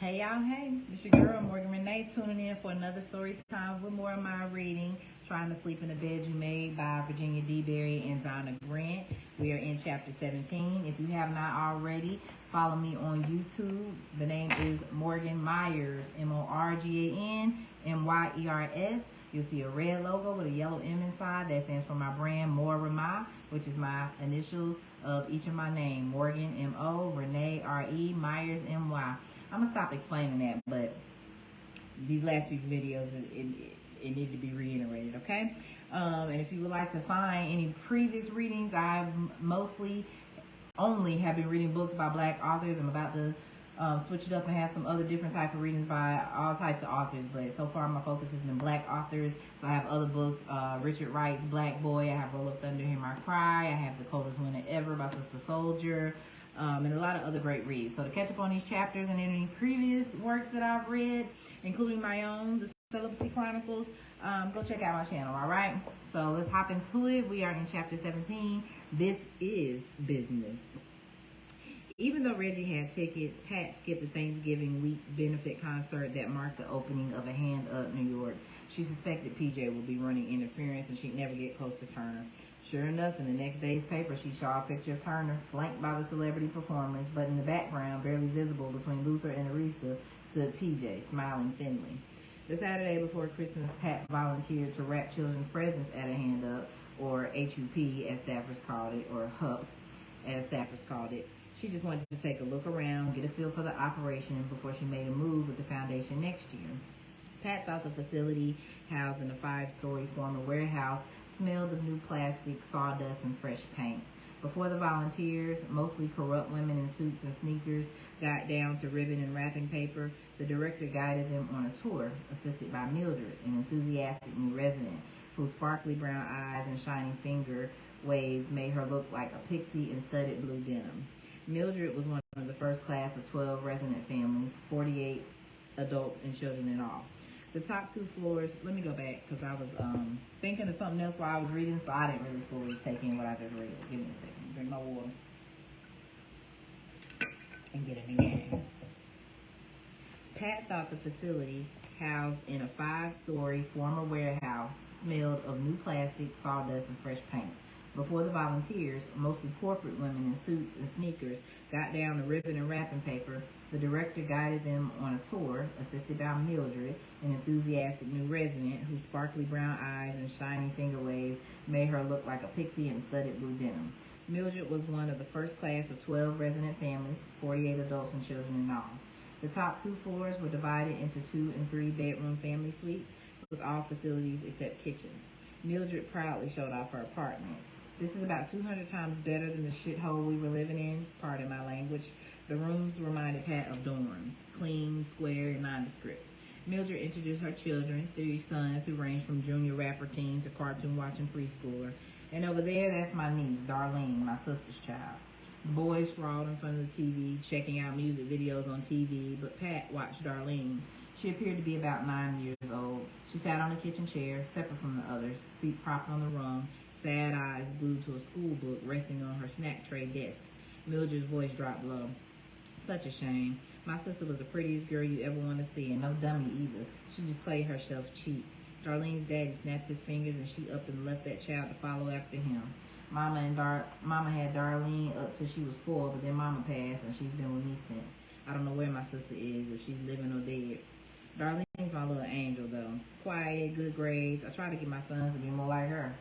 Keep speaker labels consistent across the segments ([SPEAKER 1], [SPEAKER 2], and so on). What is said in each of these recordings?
[SPEAKER 1] Hey y'all, hey, it's your girl Morgan Renee tuning in for another story time with more of my reading, Trying to Sleep in the Bed You Made by Virginia DeBerry and Donna Grant. We are in chapter 17. If you have not already, follow me on YouTube. The name is Morgan Myers, MorganMyers. You'll see a red logo with a yellow M inside. That stands for my brand, More Rema, which is my initials of each of my name. Morgan, M-O, Renee, R-E, Myers, M-Y. I'm going to stop explaining that, but these last few videos, it need to be reiterated, okay? And if you would like to find any previous readings, I mostly only have been reading books by Black authors. I'm about to switch it up and have some other different type of readings by all types of authors, but so far my focus has been Black authors. So I have other books, Richard Wright's Black Boy, I have Roll Up Thunder, Hear My Cry, I have The Coldest Winter Ever by Sister Soldier, and a lot of other great reads. So to catch up on these chapters and any previous works that I've read, including my own, The Celibacy Chronicles, go check out my channel, alright? So let's hop into it. We are in chapter 17. This is business. Even though Reggie had tickets, Pat skipped the Thanksgiving week benefit concert that marked the opening of A Hand Up New York. She suspected PJ would be running interference and she'd never get close to Turner. Sure enough, in the next day's paper, she saw a picture of Turner flanked by the celebrity performers, but in the background, barely visible between Luther and Aretha, stood PJ, smiling thinly. The Saturday before Christmas, Pat volunteered to wrap children's presents at A Hand Up, or HUP as staffers called it, or HUP as staffers called it. She just wanted to take a look around, get a feel for the operation before she made a move with the foundation next year. Pat thought the facility, housed in a 5-story former warehouse, smelled of new plastic, sawdust, and fresh paint. Before the volunteers, mostly corrupt women in suits and sneakers, got down to ribbon and wrapping paper, the director guided them on a tour, assisted by Mildred, an enthusiastic new resident, whose sparkly brown eyes and shining finger waves made her look like a pixie in studded blue denim. Mildred was one of the first class of 12 resident families, 48 adults and children in all. The top 2 floors, let me go back because I was thinking of something else while I was reading, so I didn't really fully take in what I just read. Give me a second. Drink my water and get in the game. Pat thought the facility, housed in a 5-story former warehouse, smelled of new plastic, sawdust, and fresh paint. Before the volunteers, mostly corporate women in suits and sneakers, got down to ribbon and wrapping paper, the director guided them on a tour, assisted by Mildred, an enthusiastic new resident whose sparkly brown eyes and shining finger waves made her look like a pixie in studded blue denim. Mildred was one of the first class of 12 resident families, 48 adults and children in all. The top 2 floors were divided into 2 and 3 bedroom family suites with all facilities except kitchens. Mildred proudly showed off her apartment. This is about 200 times better than the shithole we were living in, pardon my language. The rooms reminded Pat of dorms, clean, square, and nondescript. Mildred introduced her children, 3 sons who ranged from junior rapper teen to cartoon-watching preschooler. And over there, that's my niece, Darlene, my sister's child. The boys sprawled in front of the TV, checking out music videos on TV, but Pat watched Darlene. She appeared to be about 9 years old. She sat on a kitchen chair, separate from the others, feet propped on the rung, sad eyes glued to a school book resting on her snack tray desk. Mildred's voice dropped low. Such a shame. My sister was the prettiest girl you ever want to see, and no dummy either. She just played herself cheap. Darlene's daddy snapped his fingers, and she up and left that child to follow after him. Mama had Darlene up till she was 4, but then Mama passed, and she's been with me since. I don't know where my sister is, if she's living or dead. Darlene's my little angel, though. Quiet, good grades. I try to get my sons to be more like her.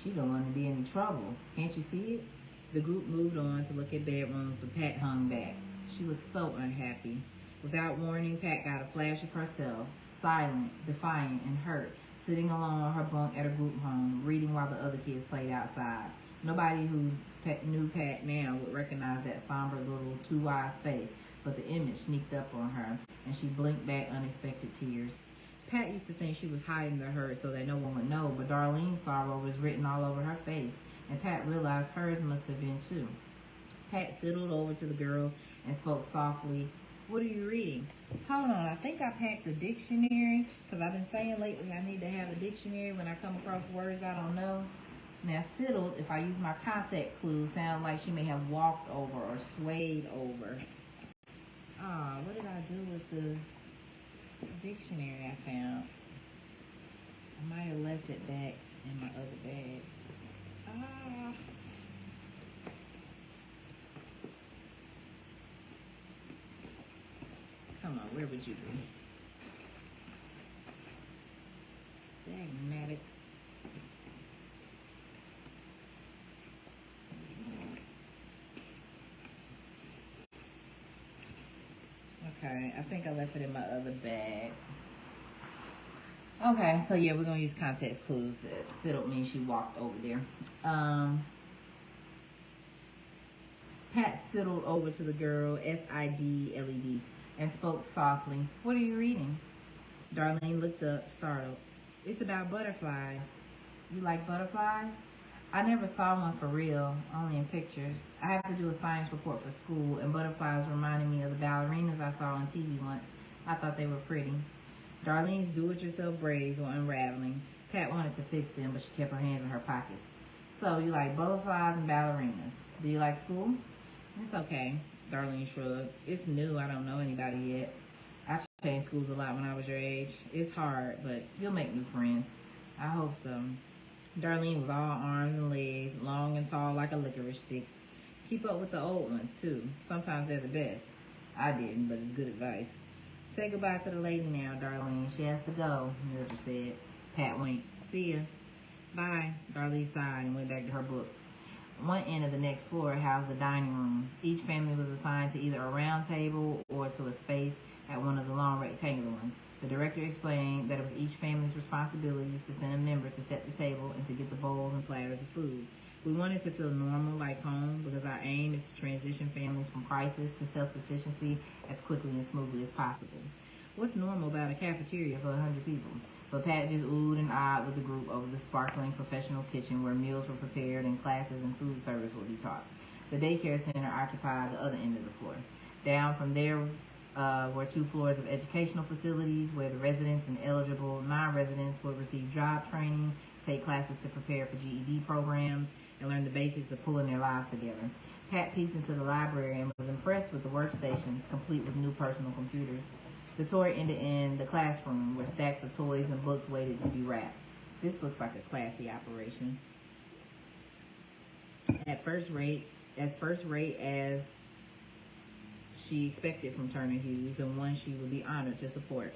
[SPEAKER 1] She don't want to be in any trouble. Can't you see it? The group moved on to look at bedrooms, but Pat hung back. She looked so unhappy. Without warning, Pat got a flash of herself, silent, defiant, and hurt, sitting alone on her bunk at a group home, reading while the other kids played outside. Nobody who knew Pat now would recognize that somber little two-wise face, but the image sneaked up on her, and she blinked back unexpected tears. Pat used to think she was hiding the hurt so that no one would know, but Darlene's sorrow was written all over her face, and Pat realized hers must have been too. Pat sidled over to the girl and spoke softly. "What are you reading?" "Hold on, I think I packed a dictionary, because I've been saying lately I need to have a dictionary when I come across words I don't know." Now, sidled, if I use my context clues, sounds like she may have walked over or swayed over. What did I I do with the dictionary I found? I might have left it back in my other bag. Ah. Come on, where would you be? Dang, okay, I think I left it in my other bag. Okay, so yeah, we're gonna use context clues. That settled means she walked over there. Pat sidled over to the girl, S-I-D-L-E-D, and spoke softly. What are you reading? Darlene looked up, startled. It's about butterflies. You like butterflies? I never saw one for real, only in pictures. I have to do a science report for school, and butterflies reminded me of the ballerinas I saw on TV once. I thought they were pretty. Darlene's do-it-yourself braids were unraveling. Pat wanted to fix them, but she kept her hands in her pockets. So, you like butterflies and ballerinas. Do you like school? It's okay, Darlene shrugged. It's new, I don't know anybody yet. I changed schools a lot when I was your age. It's hard, but you'll make new friends. I hope so. Darlene was all arms and legs, long and tall like a licorice stick. Keep up with the old ones, too. Sometimes they're the best. I didn't, but it's good advice. Say goodbye to the lady now, Darlene. She has to go, Mildred said. Pat winked. See ya. Bye. Darlene sighed and went back to her book. One end of the next floor housed the dining room. Each family was assigned to either a round table or to a space at one of the long rectangular ones. The director explained that it was each family's responsibility to send a member to set the table and to get the bowls and platters of food. We wanted to feel normal, like home, because our aim is to transition families from crisis to self-sufficiency as quickly and smoothly as possible. What's normal about a cafeteria for 100 people? But Pat just oohed and ahed with the group over the sparkling professional kitchen where meals were prepared and classes and food service would be taught. The daycare center occupied the other end of the floor. Down from there were 2 floors of educational facilities where the residents and eligible non-residents would receive job training, take classes to prepare for GED programs, and learn the basics of pulling their lives together. Pat peeked into the library and was impressed with the workstations, complete with new personal computers. The tour ended in the classroom, where stacks of toys and books waited to be wrapped. This looks like a classy operation. As first rate as she expected from Turner Hughes, and one she would be honored to support.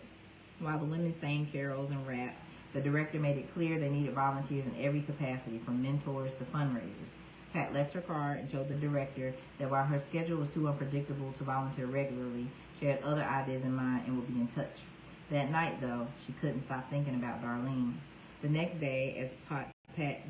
[SPEAKER 1] While the women sang carols and rapped, the director made it clear they needed volunteers in every capacity, from mentors to fundraisers. Pat left her card and showed the director that while her schedule was too unpredictable to volunteer regularly, she had other ideas in mind and would be in touch. That night, though, she couldn't stop thinking about Darlene. The next day, as Pat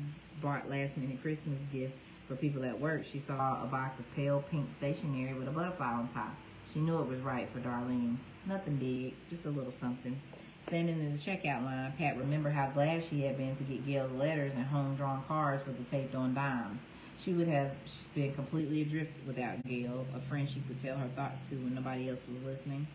[SPEAKER 1] bought last-minute Christmas gifts for people at work, she saw a box of pale pink stationery with a butterfly on top. She knew it was right for Darlene. Nothing big, just a little something. Standing in the checkout line, Pat remembered how glad she had been to get Gail's letters and home-drawn cards with the taped-on dimes. She would have been completely adrift without Gail, a friend she could tell her thoughts to when nobody else was listening.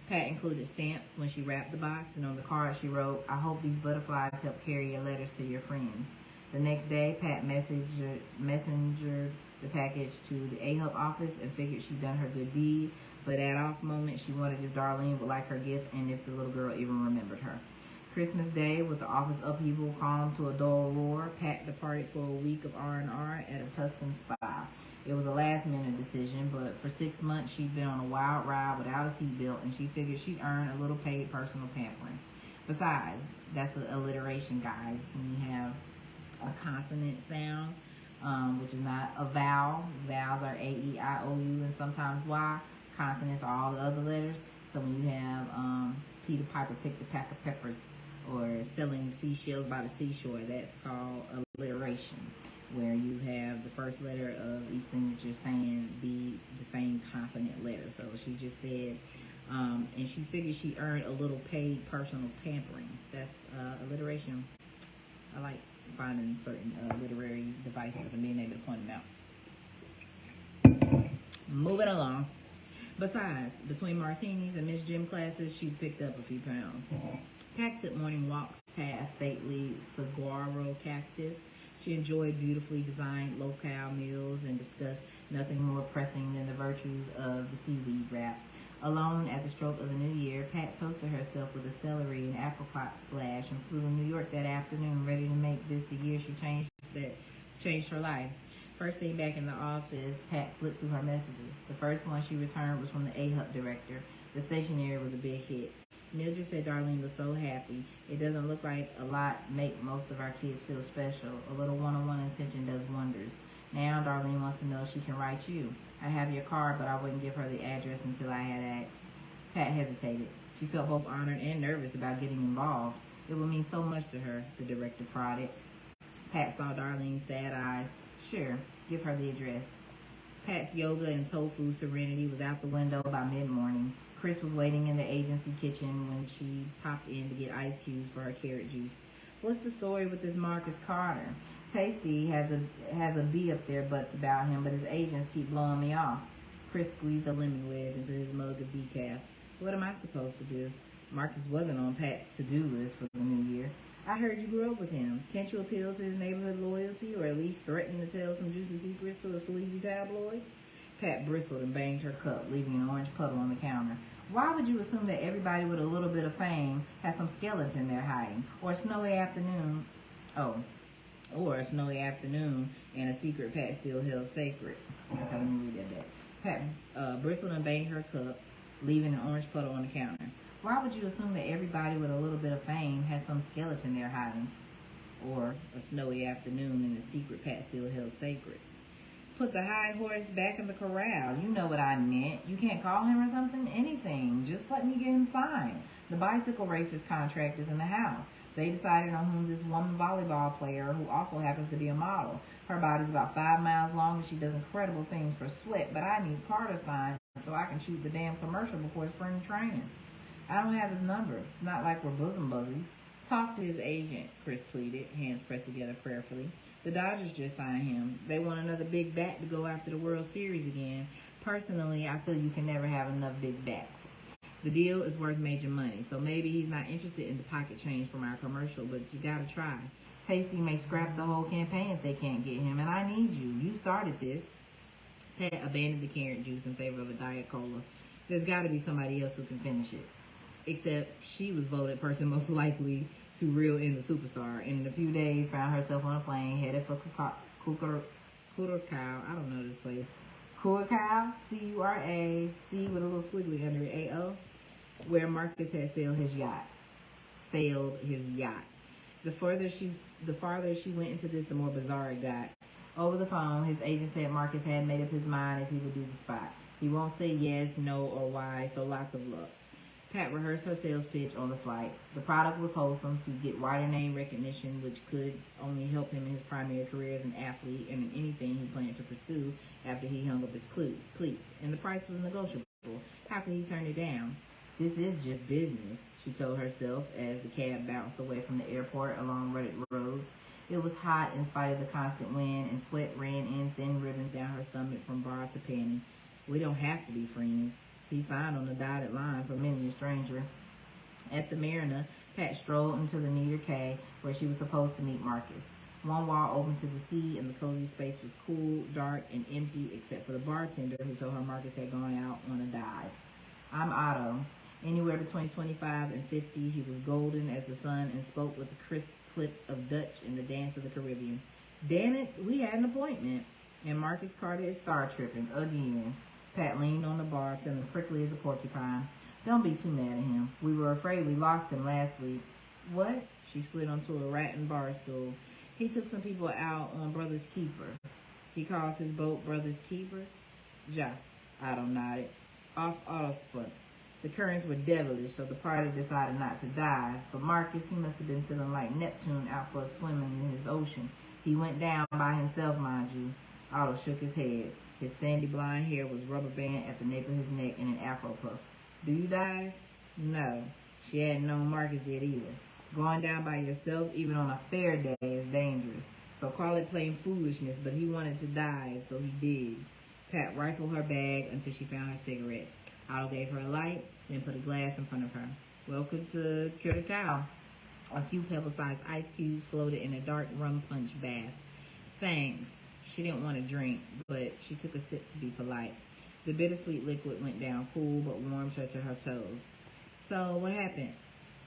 [SPEAKER 1] Pat included stamps when she wrapped the box, and on the card she wrote, "I hope these butterflies help carry your letters to your friends." The next day, Pat messengered the package to the AHUB office and figured she'd done her good deed, but at off moment she wondered if Darlene would like her gift and if the little girl even remembered her. Christmas Day, with the office upheaval calmed to a dull roar, Pat departed for a week of R&R at a Tuscan spa. It was a last-minute decision, but for 6 months she'd been on a wild ride without a seatbelt, and she figured she'd earn a little paid personal pampering. Besides, that's an alliteration, guys. When you have a consonant sound, which is not a vowel. Vowels are A, E, I, O, U, and sometimes Y. Consonants are all the other letters. So when you have Peter Piper picked a pack of peppers, or selling seashells by the seashore, that's called alliteration, where you have the first letter of each thing that you're saying be the same consonant letter. So she just said, and she figured she earned a little paid personal pampering. That's alliteration. I like finding certain literary devices and being able to point them out. Moving along. Besides, between martinis and Miss Gym classes, she picked up a few pounds. Pat took morning walks past stately saguaro cactus. She enjoyed beautifully designed locale meals and discussed nothing more pressing than the virtues of the seaweed wrap. Alone at the stroke of the new year, Pat toasted herself with a celery and apricot splash and flew to New York that afternoon, ready to make this the year she changed her life. First thing back in the office, Pat flipped through her messages. The first one she returned was from the A-Hub director. The stationery was a big hit. Mildred said Darlene was so happy. It doesn't look like a lot make most of our kids feel special. A little one-on-one attention does wonders. Now Darlene wants to know if she can write you. I have your card, but I wouldn't give her the address until I had asked. Pat hesitated. She felt both honored and nervous about getting involved. It would mean so much to her, the director prodded. Pat saw Darlene's sad eyes. Sure, give her the address. Pat's yoga and tofu serenity was out the window by mid-morning. Chris was waiting in the agency kitchen when she popped in to get ice cubes for her carrot juice. What's the story with this Marcus Carter? Tasty has a bee up their butts about him, but his agents keep blowing me off. Chris squeezed a lemon wedge into his mug of decaf. What am I supposed to do? Marcus wasn't on Pat's to-do list for the new year. I heard you grew up with him. Can't you appeal to his neighborhood loyalty, or at least threaten to tell some juicy secrets to a sleazy tabloid? Pat bristled and banged her cup, leaving an orange puddle on the counter. Why would you assume that everybody with a little bit of fame has some skeleton they're hiding? Or a snowy afternoon and a secret Pat still held sacred. Okay, let me read that back. Pat bristled and banged her cup, leaving an orange puddle on the counter. Why would you assume that everybody with a little bit of fame has some skeleton they're hiding? Or a snowy afternoon and a secret Pat still held sacred? Put the high horse back in the corral. You know what I meant. You can't call him or something? Anything. Just let me get him signed. The bicycle racer's contract is in the house. They decided on whom this woman volleyball player, who also happens to be a model. Her body's about 5 miles long and she does incredible things for sweat, but I need Carter signed so I can shoot the damn commercial before spring training. I don't have his number. It's not like we're bosom buddies. Talk to his agent, Chris pleaded, hands pressed together prayerfully. The Dodgers just signed him. They want another big bat to go after the World Series again. Personally, I feel you can never have enough big bats. The deal is worth major money, so maybe he's not interested in the pocket change from our commercial, but you gotta try. Tasty may scrap the whole campaign if they can't get him, and I need you. You started this. Pat abandoned the carrot juice in favor of a Diet Cola. There's gotta be somebody else who can finish it. Except she was voted person most likely to reel in the superstar, and in a few days found herself on a plane headed for Curacao. I don't know this place. Curacao, C-U-R-A-C with a little squiggly under it, A-O, where Marcus had sailed his yacht. The farther she went into this, the more bizarre it got. Over the phone, his agent said Marcus had made up his mind if he would do the spot. He won't say yes, no, or why, so lots of luck. Pat rehearsed her sales pitch on the flight. The product was wholesome. He'd get wider name recognition, which could only help him in his primary career as an athlete and in anything he planned to pursue after he hung up his cleats. And the price was negotiable. How could he turn it down? This is just business, she told herself as the cab bounced away from the airport along rutted roads. It was hot in spite of the constant wind, and sweat ran in thin ribbons down her stomach from bra to panty. We don't have to be friends. He signed on the dotted line for many a stranger. At the Marina, Pat strolled into the Neater Quay, where she was supposed to meet Marcus. One wall open to the sea, and the cozy space was cool, dark, and empty, except for the bartender who told her Marcus had gone out on a dive. I'm Otto. Anywhere between 25 and 50, he was golden as the sun and spoke with a crisp clip of Dutch in the dance of the Caribbean. Damn it, we had an appointment. And Marcus Carter is star tripping again. Pat leaned on the bar, feeling prickly as a porcupine. Don't be too mad at him. We were afraid we lost him last week. What? She slid onto a rattan bar stool. He took some people out on Brother's Keeper. He calls his boat Brother's Keeper? Ja, Otto nodded. Off Autosput. The currents were devilish, so the party decided not to dive. But Marcus, he must have been feeling like Neptune out for a swim in his ocean. He went down by himself, mind you. Otto shook his head. His sandy blonde hair was rubber band at the nape of his neck in an afro puff. Do you dive? No. She hadn't known Marcus did either. Going down by yourself, even on a fair day, is dangerous. So call it plain foolishness, but he wanted to dive, so he did. Pat rifled her bag until she found her cigarettes. Otto gave her a light, then put a glass in front of her. Welcome to Curacao. A few pebble-sized ice cubes floated in a dark rum punch bath. Thanks. She didn't want to drink, but she took a sip to be polite. The bittersweet liquid went down cool but warmed her to her toes. So, what happened?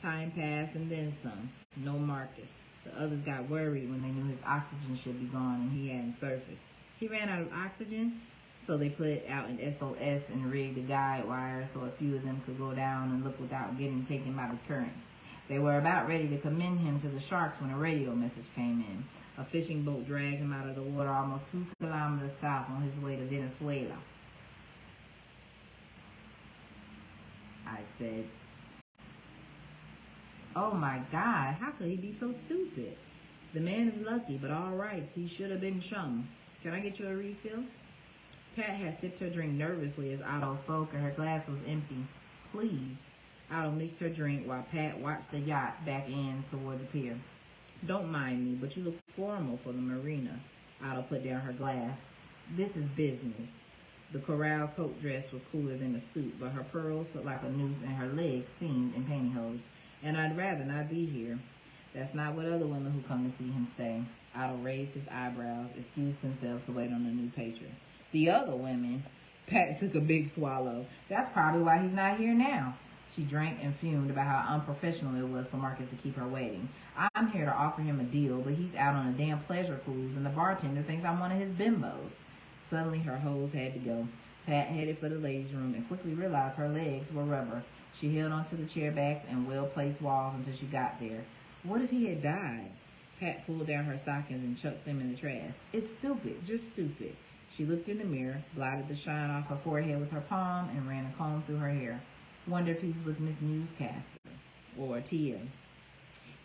[SPEAKER 1] Time passed and then some. No Marcus. The others got worried when they knew his oxygen should be gone and he hadn't surfaced. He ran out of oxygen, so they put out an SOS and rigged a guide wire so a few of them could go down and look without getting taken by the currents. They were about ready to commend him to the sharks when a radio message came in. A fishing boat dragged him out of the water almost 2 kilometers south on his way to Venezuela. I said, "Oh my God, how could he be so stupid? The man is lucky, but all right, he should have been shown. Can I get you a refill?" Pat had sipped her drink nervously as Otto spoke, and her glass was empty. "Please." Otto mixed her drink while Pat watched the yacht back in toward the pier. "Don't mind me, but you look formal for the marina." Otto put down her glass. "This is business." The corral coat dress was cooler than a suit, but her pearls felt like a noose and her legs steamed in pantyhose. "And I'd rather not be here." "That's not what other women who come to see him say." Otto raised his eyebrows, excused himself to wait on a new patron. "The other women?" Pat took a big swallow. "That's probably why he's not here now." She drank and fumed about how unprofessional it was for Marcus to keep her waiting. "I'm here to offer him a deal, but he's out on a damn pleasure cruise, and the bartender thinks I'm one of his bimbos." Suddenly her hose had to go. Pat headed for the ladies' room and quickly realized her legs were rubber. She held onto the chair backs and well-placed walls until she got there. What if he had died? Pat pulled down her stockings and chucked them in the trash. "It's stupid, just stupid." She looked in the mirror, blotted the shine off her forehead with her palm, and ran a comb through her hair. Wonder if he's with Miss Newscaster or Tia.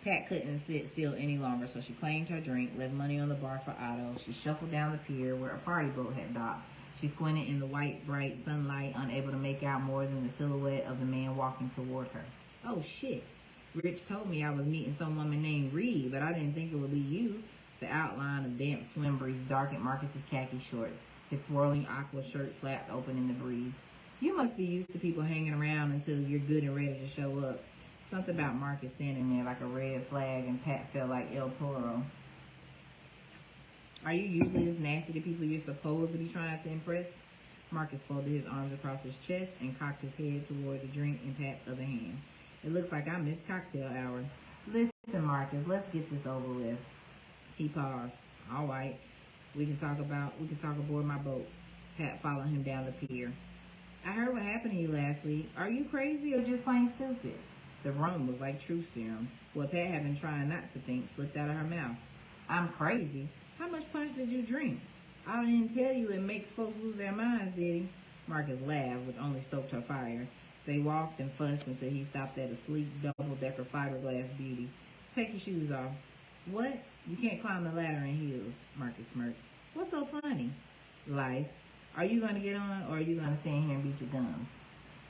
[SPEAKER 1] Pat couldn't sit still any longer, so she claimed her drink, left money on the bar for Otto. She shuffled down the pier where a party boat had docked. She squinted in the white, bright sunlight, unable to make out more than the silhouette of the man walking toward her. "Oh, shit. Rich told me I was meeting some woman named Reed, but I didn't think it would be you." The outline of damp swim briefs darkened Marcus's khaki shorts. His swirling aqua shirt flapped open in the breeze. "You must be used to people hanging around until you're good and ready to show up." Something about Marcus standing there like a red flag, and Pat felt like El Toro. "Are you usually as nasty to people you're supposed to be trying to impress?" Marcus folded his arms across his chest and cocked his head toward the drink in Pat's other hand. "It looks like I missed cocktail hour." "Listen, Marcus, let's get this over with." He paused. "All right, we can talk aboard my boat." Pat followed him down the pier. "I heard what happened to you last week. Are you crazy or just plain stupid?" The rum was like truth serum. What Pat had been trying not to think slipped out of her mouth. "I'm crazy? How much punch did you drink?" "I didn't tell you it makes folks lose their minds, did he?" Marcus laughed, which only stoked her fire. They walked and fussed until he stopped at a sleek double-decker fiberglass beauty. "Take your shoes off." "What? You can't climb the ladder in heels." Marcus smirked. "What's so funny?" "Life. Are you going to get on, or are you going to stand here and beat your gums?"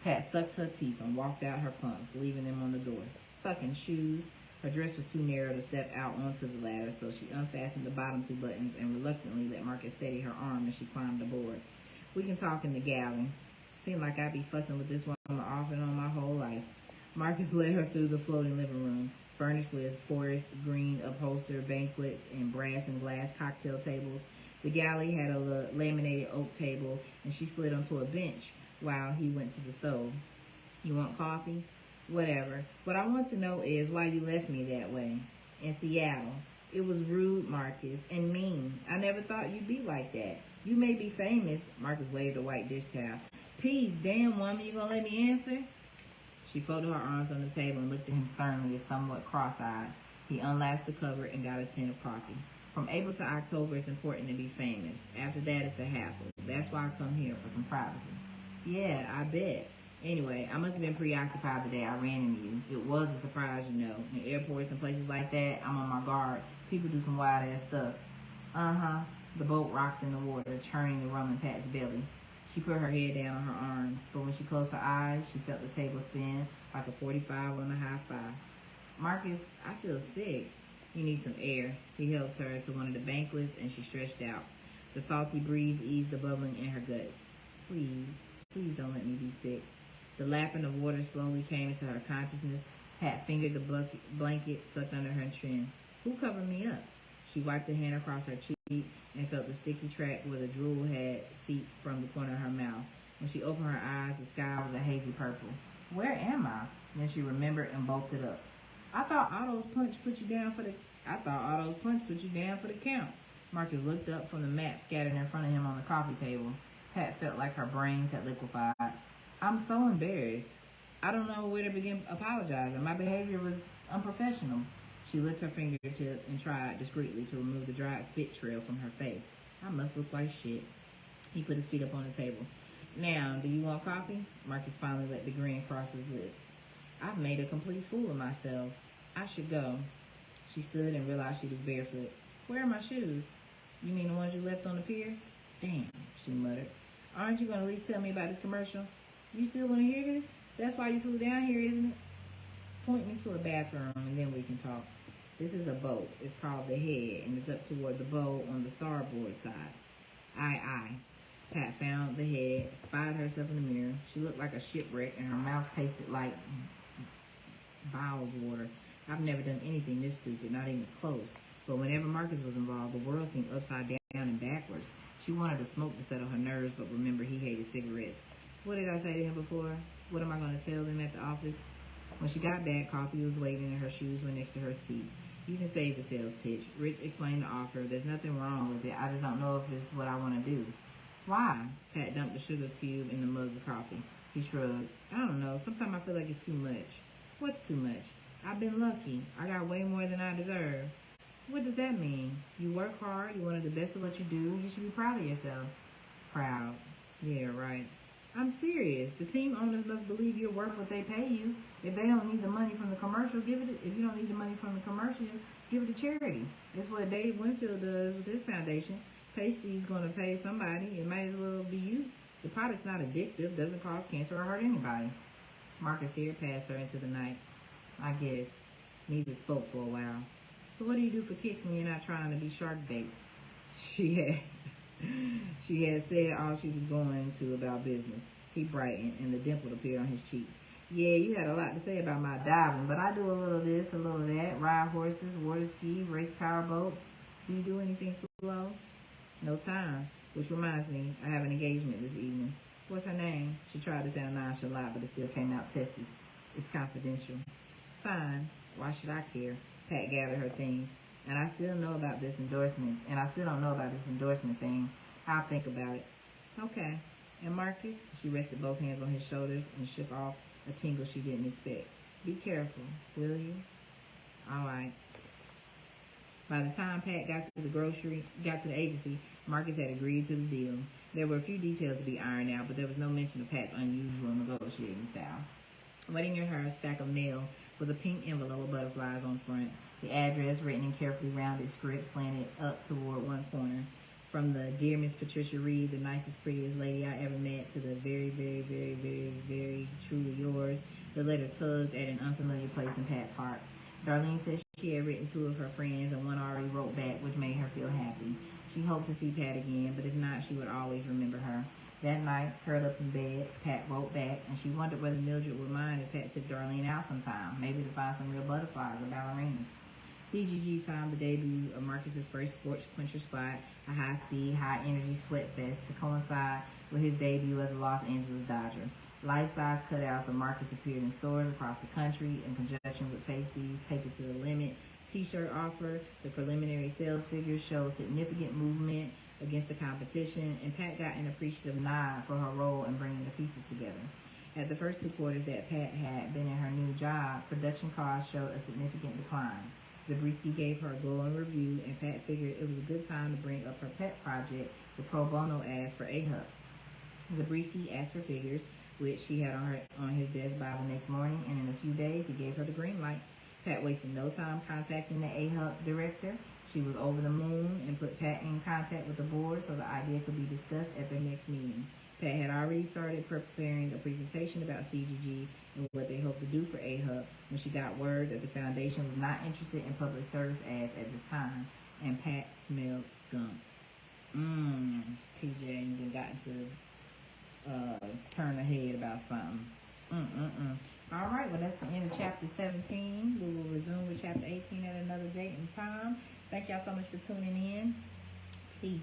[SPEAKER 1] Pat sucked her teeth and walked out her pumps, leaving them on the door. Fucking shoes. Her dress was too narrow to step out onto the ladder, so she unfastened the bottom 2 buttons and reluctantly let Marcus steady her arm as she climbed aboard. "We can talk in the galley." "Seemed like I'd be fussing with this woman off and on my whole life." Marcus led her through the floating living room, furnished with forest green upholstered banquets and brass and glass cocktail tables. The galley had a laminated oak table, and she slid onto a bench while he went to the stove. "You want coffee?" "Whatever. What I want to know is why you left me that way." "In Seattle." "It was rude, Marcus, and mean. I never thought you'd be like that. You may be famous." Marcus waved a white dish towel. "Peace, damn woman, you gonna let me answer?" She folded her arms on the table and looked at him sternly, if somewhat cross-eyed. He unlatched the cover and got a tin of coffee. "From April to October, it's important to be famous. After that, it's a hassle. That's why I come here, for some privacy." "Yeah, I bet. Anyway, I must have been preoccupied the day I ran into you. It was a surprise, you know. In airports and places like that, I'm on my guard. People do some wild-ass stuff." "Uh-huh." The boat rocked in the water, churning the rum in Pat's belly. She put her head down on her arms, but when she closed her eyes, she felt the table spin like a 45 on a high five. "Marcus, I feel sick." "You need some air." He helped her to one of the banquets, and she stretched out. The salty breeze eased the bubbling in her guts. Please don't let me be sick." The lapping of water slowly came into her consciousness. Pat fingered the blanket tucked under her chin. "Who covered me up?" She wiped a hand across her cheek and felt the sticky track where the drool had seeped from the corner of her mouth. When she opened her eyes, the sky was a hazy purple. Where am I? Then she remembered and bolted up. I thought Otto's punch put you down for the count. Marcus looked up from the map scattered in front of him on the coffee table. Pat felt like her brains had liquefied. I'm so embarrassed. I don't know where to begin apologizing. My behavior was unprofessional. She licked her fingertip and tried discreetly to remove the dried spit trail from her face. I must look like shit. He put his feet up on the table. Now, do you want coffee? Marcus finally let the grin cross his lips. I've made a complete fool of myself. I should go. She stood and realized she was barefoot. Where are my shoes? You mean the ones you left on the pier? Damn, she muttered. Aren't you going to at least tell me about this commercial? You still want to hear this? That's why you flew down here, isn't it? Point me to a bathroom and then we can talk. This is a boat. It's called the Head and it's up toward the bow on the starboard side. Aye. Pat found the Head, spied herself in the mirror. She looked like a shipwreck and her mouth tasted like bowels water. I've never done anything this stupid, not even close. But whenever Marcus was involved, the world seemed upside down and backwards. She wanted to smoke to settle her nerves, but remembered he hated cigarettes. What did I say to him before? What am I going to tell them at the office? When she got back, coffee was waiting and her shoes were next to her seat. You can save the sales pitch. Rich explained the offer. There's nothing wrong with it. I just don't know if it's what I want to do. Why? Pat dumped the sugar cube in the mug of coffee. He shrugged. I don't know. Sometimes I feel like it's too much. What's too much? I've been lucky. I got way more than I deserve. What does that mean? You work hard. You're one of the best at what you do. You should be proud of yourself. Proud. Yeah, right. I'm serious. The team owners must believe you're worth what they pay you. If they don't need the money from the commercial, give it. If you don't need the money from the commercial, give it to charity. That's what Dave Winfield does with his foundation. Tasty's going to pay somebody. It might as well be you. The product's not addictive, doesn't cause cancer or hurt anybody. Marcus stared past her into the night. I guess. Neither spoke for a while. So what do you do for kicks when you're not trying to be shark bait? She had said all she was going to about business. He brightened, and the dimple appeared on his cheek. Yeah, you had a lot to say about my diving, but I do a little this, a little that. Ride horses, water ski, race power boats. Do you do anything slow? No time. Which reminds me, I have an engagement this evening. What's her name? She tried to sound nonchalant, but it still came out testy. It's confidential. Fine. Why should I care? Pat gathered her things. And I still don't know about this endorsement thing. I'll think about it. Okay. And Marcus? She rested both hands on his shoulders and shook off a tingle she didn't expect. Be careful, will you? All right. By the time Pat got to the agency, Marcus had agreed to the deal. There were a few details to be ironed out, but there was no mention of Pat's unusual negotiating style. Waiting in her stack of mail was a pink envelope with butterflies on front. The address, written in carefully rounded script, slanted up toward one corner. From the Dear Miss Patricia Reed, the nicest, prettiest lady I ever met, to the very, very, very, very, very truly yours, the letter tugged at an unfamiliar place in Pat's heart. Darlene said she had written two of her friends, and one already wrote back, which made her feel happy. She hoped to see Pat again, but if not, she would always remember her. That night, curled up in bed, Pat wrote back, and she wondered whether Mildred would mind if Pat took Darlene out sometime, maybe to find some real butterflies or ballerinas. CGG timed the debut of Marcus's first sports quencher spot, a high-speed, high-energy sweat fest, to coincide with his debut as a Los Angeles Dodger. Life-size cutouts of Marcus appeared in stores across the country in conjunction with Tasty's Take It to the Limit t-shirt offer. The preliminary sales figures showed significant movement against the competition, and Pat got an appreciative nod for her role in bringing the pieces together. At the first 2 quarters that Pat had been in her new job, production costs showed a significant decline. Zabriskie gave her a glowing review, and Pat figured it was a good time to bring up her pet project, the pro bono ads for A-Hub. Zabriskie asked for figures, which she had on his desk by the next morning, and in a few days he gave her the green light. Pat wasted no time contacting the A-Hub director. She was over the moon and put Pat in contact with the board so the idea could be discussed at their next meeting. Pat had already started preparing a presentation about CGG and what they hoped to do for A-Hub when she got word that the foundation was not interested in public service ads at this time, and Pat smelled skunk. PJ and gotten to turn ahead about something. All right, well, that's the end of chapter 17. We will resume with chapter 18 at another date and time. Thank y'all so much for tuning in. Peace.